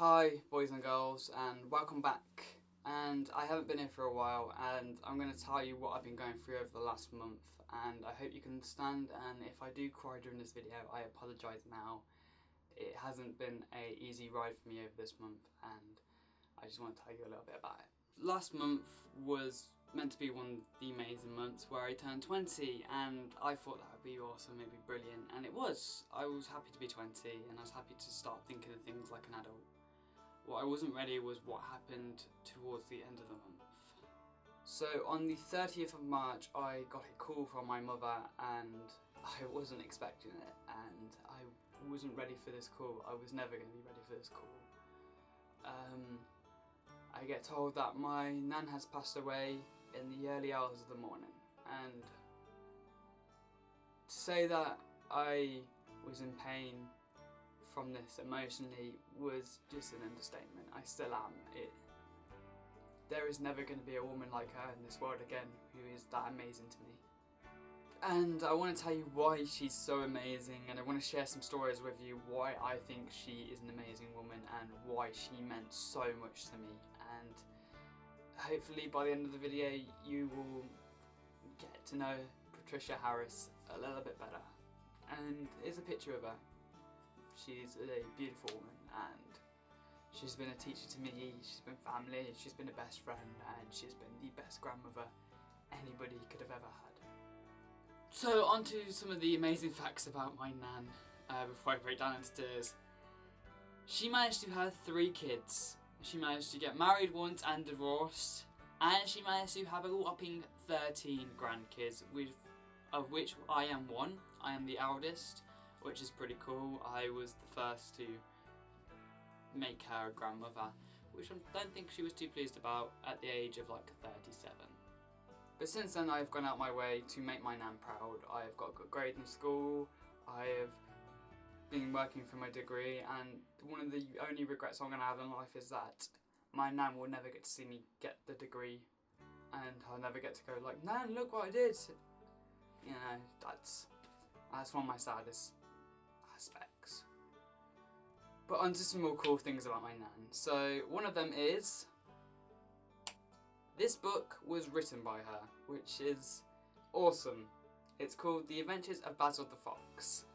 Hi boys and girls, and welcome back. And I haven't been here for a while, and I'm going to tell you what I've been going through over the last month, and I hope you can understand. And if I do cry during this video, I apologise now. It hasn't been an easy ride for me over this month, and I just want to tell you a little bit about it. Last month was meant to be one of the amazing months where I turned 20, and I thought that would be awesome, it'd be brilliant, and it was. I was happy to be 20, and I was happy to start thinking of things like an adult. What I wasn't ready was what happened towards the end of the month. So on the 30th of March I got a call from my mother, and I wasn't expecting it, and I wasn't ready for this call. I was never going to be ready for this call. I get told that my nan has passed away in the early hours of the morning, and to say that I was in pain from this emotionally was just an understatement. I still am. There is never going to be a woman like her in this world again who is that amazing to me. And I want to tell you why she's so amazing, and I want to share some stories with you why I think she is an amazing woman and why she meant so much to me. And hopefully by the end of the video you will get to know Patricia Harris a little bit better. And here's a picture of her. She's a beautiful woman, and she's been a teacher to me, she's been family, she's been a best friend, and she's been the best grandmother anybody could have ever had. So on to some of the amazing facts about my nan before I break down into tears. She managed to have 3 kids. She managed to get married once and divorced, and she managed to have a whopping 13 grandkids, of which I am one. I am the eldest, which is pretty cool. I was the first to make her a grandmother, which I don't think she was too pleased about at the age of like 37. But since then I've gone out my way to make my nan proud. I've got good grades in school, I have been working for my degree, and one of the only regrets I'm going to have in life is that my nan will never get to see me get the degree, and I'll never get to go like, Nan, look what I did. You know, that's one of my saddest aspects. But onto some more cool things about my nan. So one of them is, this book was written by her, which is awesome. It's called The Adventures of Basil the Fox,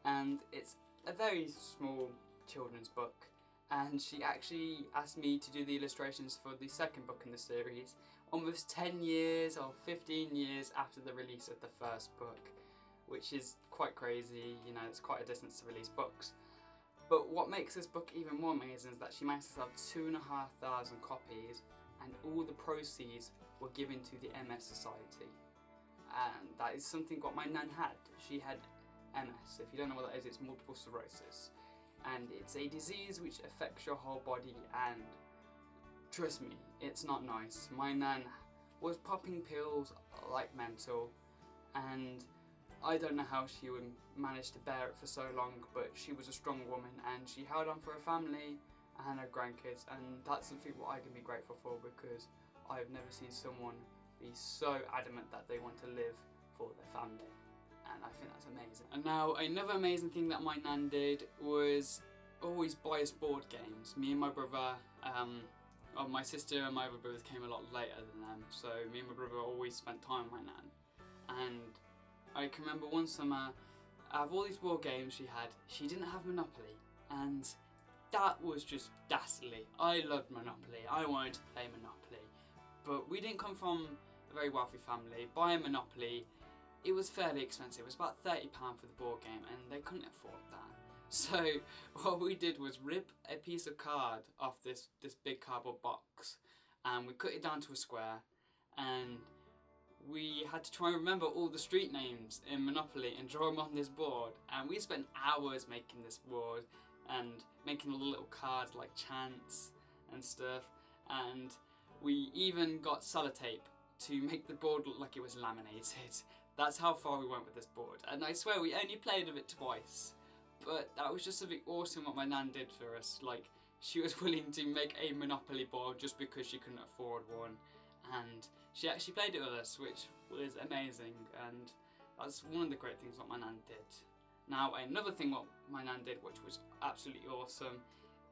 and it's a very small children's book, and she actually asked me to do the illustrations for the second book in the series almost 10 years or 15 years after the release of the first book, which is quite crazy. You know, it's quite a distance to release books. But what makes this book even more amazing is that she managed to sell 2,500 copies, and all the proceeds were given to the MS Society. And that is something what my nan had. She had MS. If you don't know what that is, it's multiple sclerosis. And it's a disease which affects your whole body, and trust me, it's not nice. My nan was popping pills like mental, and I don't know how she would manage to bear it for so long, but she was a strong woman, and she held on for her family and her grandkids, and that's something what I can be grateful for, because I've never seen someone be so adamant that they want to live for their family, and I think that's amazing. And now another amazing thing that my nan did was always buy us board games. Me and my brother, my sister and my other brothers came a lot later than them, so me and my brother always spent time with my nan. And I can remember one summer, out of all these board games she didn't have Monopoly, and that was just dastardly. I loved Monopoly, I wanted to play Monopoly, but we didn't come from a very wealthy family. Buying Monopoly, it was fairly expensive. It was about £30 for the board game, and they couldn't afford that. So what we did was rip a piece of card off this big cardboard box, and we cut it down to a square, and we had to try and remember all the street names in Monopoly and draw them on this board. And we spent hours making this board and making all the little cards like chants and stuff, and we even got sellotape to make the board look like it was laminated. That's how far we went with this board, and I swear we only played with it twice, but that was just something awesome what my nan did for us. Like, she was willing to make a Monopoly board just because she couldn't afford one, and she actually played it with us, which was amazing, and that's one of the great things what my nan did. Now another thing what my nan did which was absolutely awesome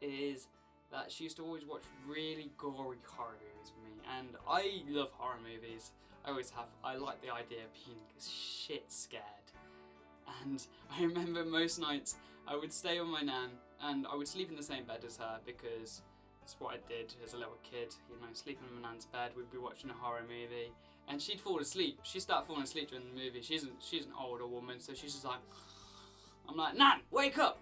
is that she used to always watch really gory horror movies with me, and I love horror movies. I always have. I like the idea of being shit scared. And I remember most nights I would stay with my nan, and I would sleep in the same bed as her because that's what I did as a little kid. You know, sleeping in my nan's bed, we'd be watching a horror movie, and she'd fall asleep. She'd start falling asleep during the movie. She's an older woman, so she's just like, I'm like, Nan, wake up,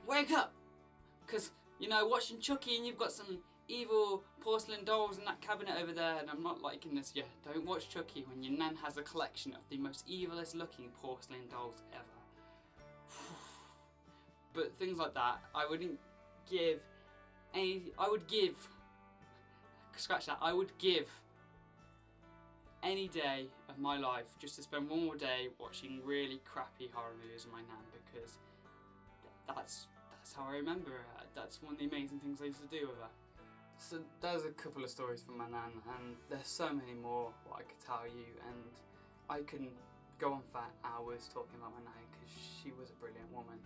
because you know, watching Chucky and you've got some evil porcelain dolls in that cabinet over there, and I'm not liking this. Yeah, don't watch Chucky when your nan has a collection of the most evilest looking porcelain dolls ever. But things like that, I would give any day of my life just to spend one more day watching really crappy horror movies with my nan, because that's how I remember her. That's one of the amazing things I used to do with her. So there's a couple of stories from my nan, and there's so many more what I could tell you, and I can go on for hours talking about my nan because she was a brilliant woman.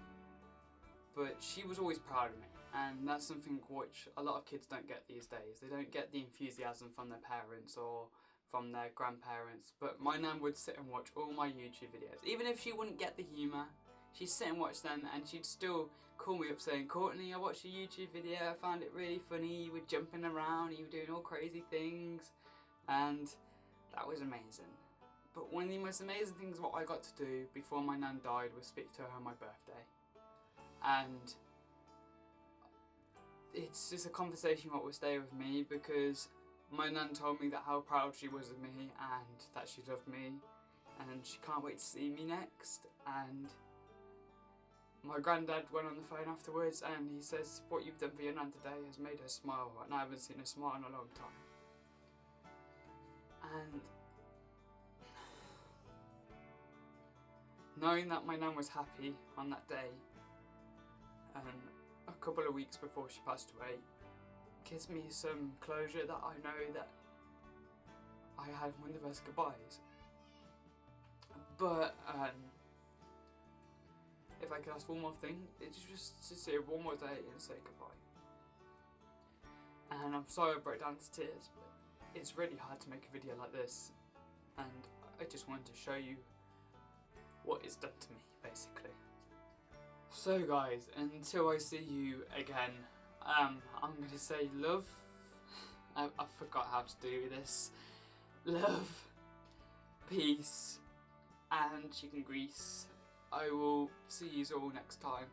But she was always proud of me, and that's something which a lot of kids don't get these days. They don't get the enthusiasm from their parents or from their grandparents, but my nan would sit and watch all my YouTube videos. Even if she wouldn't get the humour, she'd sit and watch them, and she'd still call me up saying, Courtney, I watched your YouTube video, I found it really funny, you were jumping around, you were doing all crazy things, and that was amazing. But one of the most amazing things what I got to do before my nan died was speak to her on my birthday. And it's just a conversation what will stay with me, because my nan told me that how proud she was of me and that she loved me and she can't wait to see me next. And my granddad went on the phone afterwards and he says, what you've done for your nan today has made her smile, and I haven't seen her smile in a long time. And knowing that my nan was happy on that day, and a couple of weeks before she passed away, gives me some closure that I know that I had one of the best goodbyes. But if I could ask one more thing, it's just to see her one more day and say goodbye. And I'm sorry I broke down to tears, but it's really hard to make a video like this, and I just wanted to show you what it's done to me, basically. So guys, until I see you again, I'm going to say love. I forgot how to do this. Love, peace, and chicken grease. I will see you all next time.